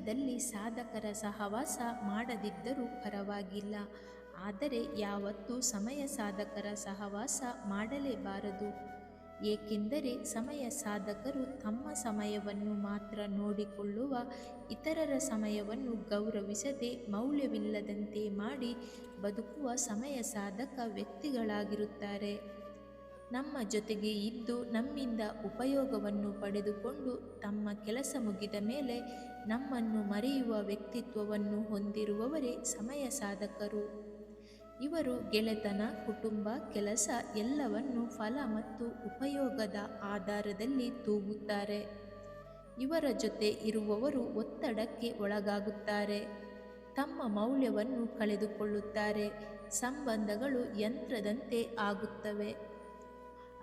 ಜೀವನದಲ್ಲಿ ಸಾಧಕರ ಸಹವಾಸ ಮಾಡದಿದ್ದರೂ ಪರವಾಗಿಲ್ಲ, ಆದರೆ ಯಾವತ್ತೂ ಸಮಯ ಸಾಧಕರ ಸಹವಾಸ ಮಾಡಲೇಬಾರದು. ಏಕೆಂದರೆ ಸಮಯ ಸಾಧಕರು ತಮ್ಮ ಸಮಯವನ್ನು ಮಾತ್ರ ನೋಡಿಕೊಳ್ಳುವ, ಇತರರ ಸಮಯವನ್ನು ಗೌರವಿಸದೆ ಮೌಲ್ಯವಿಲ್ಲದಂತೆ ಮಾಡಿ ಬದುಕುವ ಸಮಯ ಸಾಧಕ ವ್ಯಕ್ತಿಗಳಾಗಿರುತ್ತಾರೆ. ನಮ್ಮ ಜೊತೆಗೆ ಇದ್ದು ನಮ್ಮಿಂದ ಉಪಯೋಗವನ್ನು ಪಡೆದುಕೊಂಡು ತಮ್ಮ ಕೆಲಸ ಮುಗಿದ ಮೇಲೆ ನಮ್ಮನ್ನು ಮರೆಯುವ ವ್ಯಕ್ತಿತ್ವವನ್ನು ಹೊಂದಿರುವವರೇ ಸಮಯ ಸಾಧಕರು. ಇವರು ಗೆಳೆತನ, ಕುಟುಂಬ, ಕೆಲಸ ಎಲ್ಲವನ್ನು ಫಲ ಮತ್ತು ಉಪಯೋಗದ ಆಧಾರದಲ್ಲಿ ತೂಗುತ್ತಾರೆ. ಇವರ ಜೊತೆ ಇರುವವರು ಒತ್ತಡಕ್ಕೆ ಒಳಗಾಗುತ್ತಾರೆ, ತಮ್ಮ ಮೌಲ್ಯವನ್ನು ಕಳೆದುಕೊಳ್ಳುತ್ತಾರೆ, ಸಂಬಂಧಗಳು ಯಂತ್ರದಂತೆ ಆಗುತ್ತವೆ.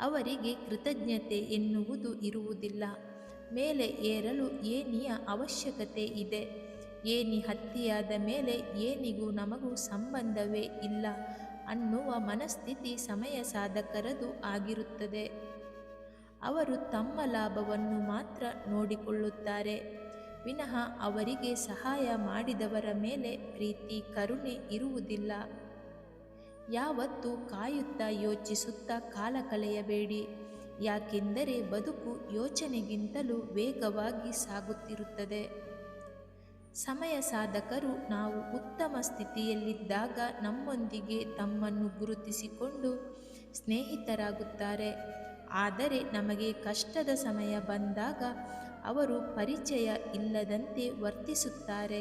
ಅವರಿಗೆ ಕೃತಜ್ಞತೆ ಎನ್ನುವುದು ಇರುವುದಿಲ್ಲ. ಮೇಲೆ ಏರಲು ಏಣಿಯ ಅವಶ್ಯಕತೆ ಇದೆ. ಏಣಿ ಹತ್ತಿಯಾದ ಮೇಲೆ ಏಣಿಗೂ ನಮಗೂ ಸಂಬಂಧವೇ ಇಲ್ಲ ಅನ್ನುವ ಮನಸ್ಥಿತಿ ಸಮಯ ಸಾಧಕರದು ಆಗಿರುತ್ತದೆ. ಅವರು ತಮ್ಮ ಲಾಭವನ್ನು ಮಾತ್ರ ನೋಡಿಕೊಳ್ಳುತ್ತಾರೆ ವಿನಃ ಅವರಿಗೆ ಸಹಾಯ ಮಾಡಿದವರ ಮೇಲೆ ಪ್ರೀತಿ, ಕರುಣೆ ಇರುವುದಿಲ್ಲ. ಯಾವತ್ತೂ ಕಾಯುತ್ತಾ ಯೋಚಿಸುತ್ತಾ ಕಾಲ ಕಳೆಯಬೇಡಿ. ಯಾಕೆಂದರೆ ಬದುಕು ಯೋಚನೆಗಿಂತಲೂ ವೇಗವಾಗಿ ಸಾಗುತ್ತಿರುತ್ತದೆ. ಸಮಯ ಸಾಧಕರು ನಾವು ಉತ್ತಮ ಸ್ಥಿತಿಯಲ್ಲಿದ್ದಾಗ ನಮ್ಮೊಂದಿಗೆ ತಮ್ಮನ್ನು ಗುರುತಿಸಿಕೊಂಡು ಸ್ನೇಹಿತರಾಗುತ್ತಾರೆ. ಆದರೆ ನಮಗೆ ಕಷ್ಟದ ಸಮಯ ಬಂದಾಗ ಅವರು ಪರಿಚಯ ಇಲ್ಲದಂತೆ ವರ್ತಿಸುತ್ತಾರೆ.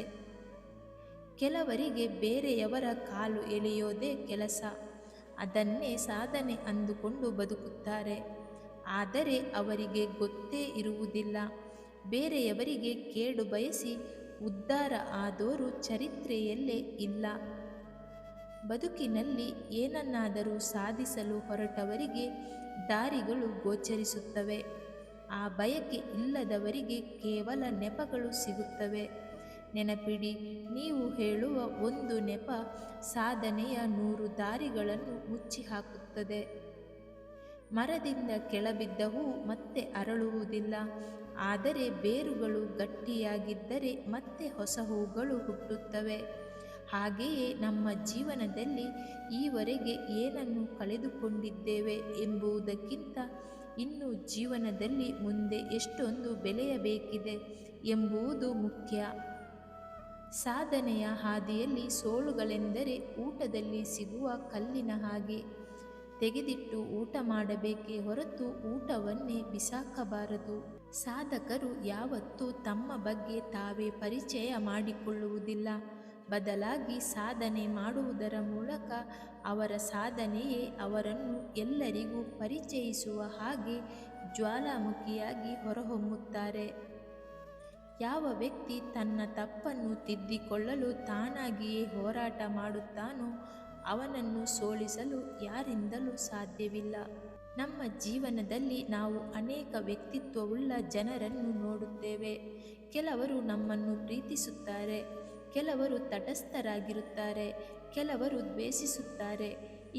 ಕೆಲವರಿಗೆ ಬೇರೆಯವರ ಕಾಲು ಎಳೆಯೋದೇ ಕೆಲಸ, ಅದನ್ನೇ ಸಾಧನೆ ಅಂದುಕೊಂಡು ಬದುಕುತ್ತಾರೆ. ಆದರೆ ಅವರಿಗೆ ಗೊತ್ತೇ ಇರುವುದಿಲ್ಲ, ಬೇರೆಯವರಿಗೆ ಕೇಡು ಬಯಸಿ ಉದ್ಧಾರ ಆದೋರು ಚರಿತ್ರೆಯಲ್ಲೇ ಇಲ್ಲ. ಬದುಕಿನಲ್ಲಿ ಏನನ್ನಾದರೂ ಸಾಧಿಸಲು ಹೊರಟವರಿಗೆ ದಾರಿಗಳು ಗೋಚರಿಸುತ್ತವೆ. ಆ ಬಯಕೆ ಇಲ್ಲದವರಿಗೆ ಕೇವಲ ನೆಪಗಳು ಸಿಗುತ್ತವೆ. ನೆನಪಿಡಿ, ನೀವು ಹೇಳುವ ಒಂದು ನೆಪ ಸಾಧನೆಯ 100 ದಾರಿಗಳನ್ನು ಮುಚ್ಚಿಹಾಕುತ್ತದೆ. ಮರದಿಂದ ಕೆಳಬಿದ್ದ ಹೂವು ಮತ್ತೆ ಅರಳುವುದಿಲ್ಲ, ಆದರೆ ಬೇರುಗಳು ಗಟ್ಟಿಯಾಗಿದ್ದರೆ ಮತ್ತೆ ಹೊಸ ಹೂಗಳು ಹುಟ್ಟುತ್ತವೆ. ಹಾಗೆಯೇ ನಮ್ಮ ಜೀವನದಲ್ಲಿ ಈವರೆಗೆ ಏನನ್ನು ಕಳೆದುಕೊಂಡಿದ್ದೇವೆ ಎಂಬುದಕ್ಕಿಂತ ಇನ್ನು ಜೀವನದಲ್ಲಿ ಮುಂದೆ ಎಷ್ಟೊಂದು ಬೆಳೆಯಬೇಕಿದೆ ಎಂಬುದು ಮುಖ್ಯ. ಸಾಧನೆಯ ಹಾದಿಯಲ್ಲಿ ಸೋಲುಗಳೆಂದರೆ ಊಟದಲ್ಲಿ ಸಿಗುವ ಕಲ್ಲಿನ ಹಾಗೆ. ತೆಗೆದಿಟ್ಟು ಊಟ ಮಾಡಬೇಕೇ ಹೊರತು ಊಟವನ್ನೇ ಬಿಸಾಕಬಾರದು. ಸಾಧಕರು ಯಾವತ್ತೂ ತಮ್ಮ ಬಗ್ಗೆ ತಾವೇ ಪರಿಚಯ ಮಾಡಿಕೊಳ್ಳುವುದಿಲ್ಲ. ಬದಲಾಗಿ ಸಾಧನೆ ಮಾಡುವುದರ ಮೂಲಕ ಅವರ ಸಾಧನೆಯೇ ಅವರನ್ನು ಎಲ್ಲರಿಗೂ ಪರಿಚಯಿಸುವ ಹಾಗೆ ಜ್ವಾಲಾಮುಖಿಯಾಗಿ ಹೊರಹೊಮ್ಮುತ್ತಾರೆ. ಯಾವ ವ್ಯಕ್ತಿ ತನ್ನ ತಪ್ಪನ್ನು ತಿದ್ದಿಕೊಳ್ಳಲು ತಾನಾಗಿಯೇ ಹೋರಾಟ ಮಾಡುತ್ತಾನೋ ಅವನನ್ನು ಸೋಲಿಸಲು ಯಾರಿಂದಲೂ ಸಾಧ್ಯವಿಲ್ಲ. ನಮ್ಮ ಜೀವನದಲ್ಲಿ ನಾವು ಅನೇಕ ವ್ಯಕ್ತಿತ್ವವುಳ್ಳ ಜನರನ್ನು ನೋಡುತ್ತೇವೆ. ಕೆಲವರು ನಮ್ಮನ್ನು ಪ್ರೀತಿಸುತ್ತಾರೆ, ಕೆಲವರು ತಟಸ್ಥರಾಗಿರುತ್ತಾರೆ, ಕೆಲವರು ದ್ವೇಷಿಸುತ್ತಾರೆ,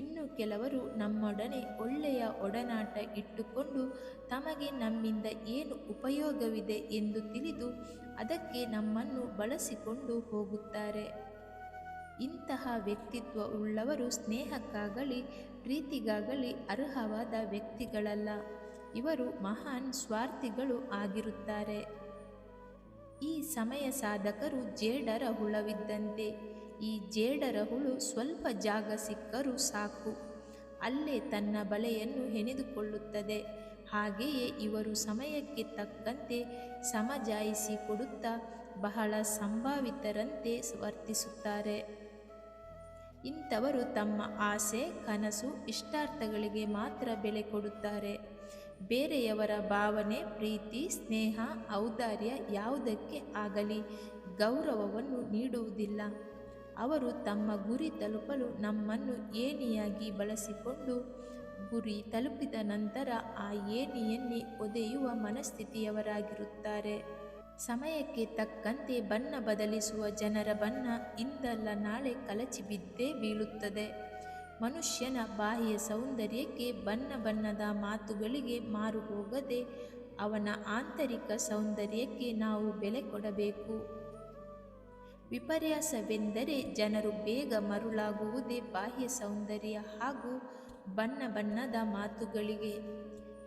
ಇನ್ನು ಕೆಲವರು ನಮ್ಮೊಡನೆ ಒಳ್ಳೆಯ ಒಡನಾಟ ಇಟ್ಟುಕೊಂಡು ತಮಗೆ ನಮ್ಮಿಂದ ಏನು ಉಪಯೋಗವಿದೆ ಎಂದು ತಿಳಿದು ಅದಕ್ಕೆ ನಮ್ಮನ್ನು ಬಳಸಿಕೊಂಡು ಹೋಗುತ್ತಾರೆ. ಇಂತಹ ವ್ಯಕ್ತಿತ್ವ ಉಳ್ಳವರು ಸ್ನೇಹಕ್ಕಾಗಲಿ ಪ್ರೀತಿಗಾಗಲಿ ಅರ್ಹವಾದ ವ್ಯಕ್ತಿಗಳಲ್ಲ. ಇವರು ಮಹಾನ್ ಸ್ವಾರ್ಥಿಗಳು ಆಗಿರುತ್ತಾರೆ. ಈ ಸಮಯ ಸಾಧಕರು ಜೇಡರ ಹುಳವಿದ್ದಂತೆ. ಈ ಜೇಡರ ಹುಳು ಸ್ವಲ್ಪ ಜಾಗ ಸಿಕ್ಕರೂ ಸಾಕು, ಅಲ್ಲೇ ತನ್ನ ಬಲೆಯನ್ನು ಹೆಣೆದುಕೊಳ್ಳುತ್ತದೆ. ಹಾಗೆಯೇ ಇವರು ಸಮಯಕ್ಕೆ ತಕ್ಕಂತೆ ಸಮಜಾಯಿಸಿ ಕೊಡುತ್ತಾ ಬಹಳ ಸಂಭಾವಿತರಂತೆ ವರ್ತಿಸುತ್ತಾರೆ. ಇಂಥವರು ತಮ್ಮ ಆಸೆ, ಕನಸು, ಇಷ್ಟಾರ್ಥಗಳಿಗೆ ಮಾತ್ರ ಬೆಲೆ ಕೊಡುತ್ತಾರೆ. ಬೇರೆಯವರ ಭಾವನೆ, ಪ್ರೀತಿ, ಸ್ನೇಹ, ಔದಾರ್ಯ ಯಾವುದಕ್ಕೆ ಆಗಲಿ ಗೌರವವನ್ನು ನೀಡುವುದಿಲ್ಲ. ಅವರು ತಮ್ಮ ಗುರಿ ತಲುಪಲು ನಮ್ಮನ್ನು ಏಣಿಯಾಗಿ ಬಳಸಿಕೊಂಡು ಗುರಿ ತಲುಪಿದ ನಂತರ ಆ ಏಣಿಯನ್ನೇ ಒದೆಯುವ ಮನಸ್ಥಿತಿಯವರಾಗಿರುತ್ತಾರೆ. ಸಮಯಕ್ಕೆ ತಕ್ಕಂತೆ ಬಣ್ಣ ಬದಲಿಸುವ ಜನರ ಬಣ್ಣ ಇಂದಲ್ಲ ನಾಳೆ ಕಲಚಿ ಬಿದ್ದೇ ಬೀಳುತ್ತದೆ. ಮನುಷ್ಯನ ಬಾಹ್ಯ ಸೌಂದರ್ಯಕ್ಕೆ, ಬಣ್ಣ ಬಣ್ಣದ ಮಾತುಗಳಿಗೆ ಮಾರು ಹೋಗದೆ ಅವನ ಆಂತರಿಕ ಸೌಂದರ್ಯಕ್ಕೆ ನಾವು ಬೆಲೆ ಕೊಡಬೇಕು. ವಿಪರ್ಯಾಸವೆಂದರೆ ಜನರು ಬೇಗ ಮರುಳಾಗುವುದೇ ಬಾಹ್ಯ ಸೌಂದರ್ಯ ಹಾಗೂ ಬಣ್ಣ ಬಣ್ಣದ ಮಾತುಗಳಿಗೆ.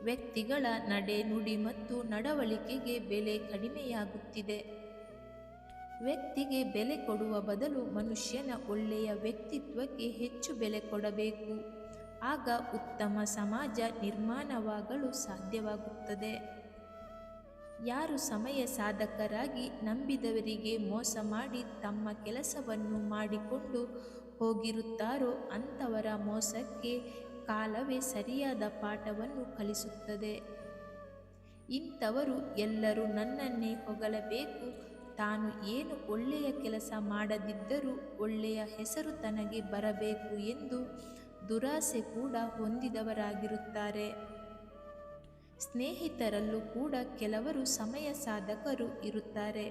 ವ್ಯಕ್ತಿಗಳ ನಡೆ ನುಡಿ ಮತ್ತು ನಡವಳಿಕೆಗೆ ಬೆಲೆ ಕಡಿಮೆಯಾಗುತ್ತಿದೆ. ವ್ಯಕ್ತಿಗೆ ಬೆಲೆ ಕೊಡುವ ಬದಲು ಮನುಷ್ಯನ ಒಳ್ಳೆಯ ವ್ಯಕ್ತಿತ್ವಕ್ಕೆ ಹೆಚ್ಚು ಬೆಲೆ ಕೊಡಬೇಕು. ಆಗ ಉತ್ತಮ ಸಮಾಜ ನಿರ್ಮಾಣವಾಗಲು ಸಾಧ್ಯವಾಗುತ್ತದೆ. ಯಾರು ಸಮಯ ಸಾಧಕರಾಗಿ ನಂಬಿದವರಿಗೆ ಮೋಸ ಮಾಡಿ ತಮ್ಮ ಕೆಲಸವನ್ನು ಮಾಡಿಕೊಂಡು ಹೋಗಿರುತ್ತಾರೋ ಅಂಥವರ ಮೋಸಕ್ಕೆ ಕಾಲವೇ ಸರಿಯಾದ ಪಾಠವನ್ನು ಕಲಿಸುತ್ತದೆ. ಇಂಥವರು ಎಲ್ಲರೂ ನನ್ನನ್ನೇ ಹೊಗಳಬೇಕು, ತಾನು ಏನು ಒಳ್ಳೆಯ ಕೆಲಸ ಮಾಡದಿದ್ದರೂ ಒಳ್ಳೆಯ ಹೆಸರು ತನಗೆ ಬರಬೇಕು ಎಂದು ದುರಾಸೆ ಕೂಡ ಹೊಂದಿದವರಾಗಿರುತ್ತಾರೆ. ಸ್ನೇಹಿತರಲ್ಲೂ ಕೂಡ ಕೆಲವರು ಸಮಯ ಸಾಧಕರು ಇರುತ್ತಾರೆ.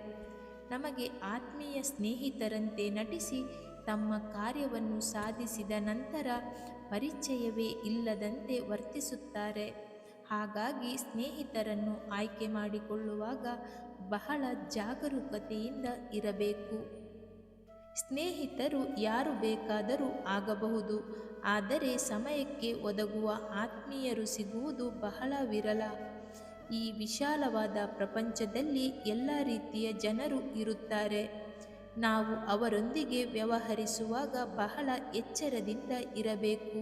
ನಮಗೆ ಆತ್ಮೀಯ ಸ್ನೇಹಿತರಂತೆ ನಟಿಸಿ ತಮ್ಮ ಕಾರ್ಯವನ್ನು ಸಾಧಿಸಿದ ನಂತರ ಪರಿಚಯವೇ ಇಲ್ಲದಂತೆ ವರ್ತಿಸುತ್ತಾರೆ. ಹಾಗಾಗಿ ಸ್ನೇಹಿತರನ್ನು ಆಯ್ಕೆ ಮಾಡಿಕೊಳ್ಳುವಾಗ ಬಹಳ ಜಾಗರೂಕತೆಯಿಂದ ಇರಬೇಕು. ಸ್ನೇಹಿತರು ಯಾರು ಬೇಕಾದರೂ ಆಗಬಹುದು, ಆದರೆ ಸಮಯಕ್ಕೆ ಒದಗುವ ಆತ್ಮೀಯರು ಸಿಗುವುದು ಬಹಳ ವಿರಳ. ಈ ವಿಶಾಲವಾದ ಪ್ರಪಂಚದಲ್ಲಿ ಎಲ್ಲ ರೀತಿಯ ಜನರು ಇರುತ್ತಾರೆ. ನಾವು ಅವರೊಂದಿಗೆ ವ್ಯವಹರಿಸುವಾಗ ಬಹಳ ಎಚ್ಚರದಿಂದ ಇರಬೇಕು.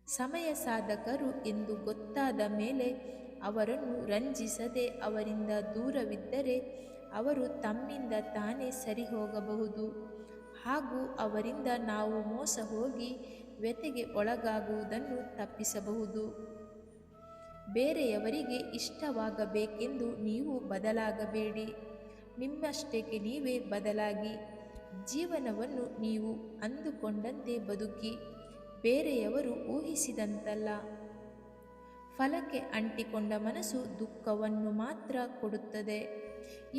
ಸಮಯ ಸಾಧಕರು ಎಂದು ಗೊತ್ತಾದ ಮೇಲೆ ಅವರನ್ನು ರಂಜಿಸದೆ ಅವರಿಂದ ದೂರವಿದ್ದರೆ ಅವರು ತಮ್ಮಿಂದ ತಾನೇ ಸರಿ ಹೋಗಬಹುದು ಹಾಗೂ ಅವರಿಂದ ನಾವು ಮೋಸ ಹೋಗಿ ವ್ಯಥೆಗೆ ಒಳಗಾಗುವುದನ್ನು ತಪ್ಪಿಸಬಹುದು. ಬೇರೆಯವರಿಗೆ ಇಷ್ಟವಾಗಬೇಕೆಂದು ನೀವು ಬದಲಾಗಬೇಡಿ. ನಿಮ್ಮಷ್ಟಕ್ಕೆ ನೀವೇ ಬದಲಾಗಿ. ಜೀವನವನ್ನು ನೀವು ಅಂದುಕೊಂಡಂತೆ ಬದುಕಿ, ಬೇರೆಯವರು ಊಹಿಸಿದಂತಲ್ಲ. ಫಲಕ್ಕೆ ಅಂಟಿಕೊಂಡ ಮನಸ್ಸು ದುಃಖವನ್ನು ಮಾತ್ರ ಕೊಡುತ್ತದೆ.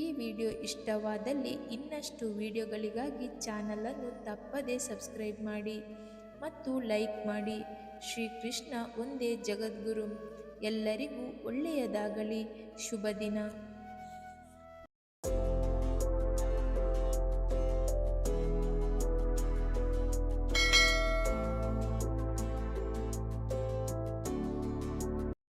ಈ ವಿಡಿಯೋ ಇಷ್ಟವಾದಲ್ಲಿ ಇನ್ನಷ್ಟು ವಿಡಿಯೋಗಳಿಗಾಗಿ ಚಾನಲನ್ನು ತಪ್ಪದೇ ಸಬ್ಸ್ಕ್ರೈಬ್ ಮಾಡಿ ಮತ್ತು ಲೈಕ್ ಮಾಡಿ. ಶ್ರೀಕೃಷ್ಣ ಒಂದೇ ಜಗದ್ಗುರು. ಎಲ್ಲರಿಗೂ ಒಳ್ಳೆಯದಾಗಲಿ. ಶುಭ ದಿನ.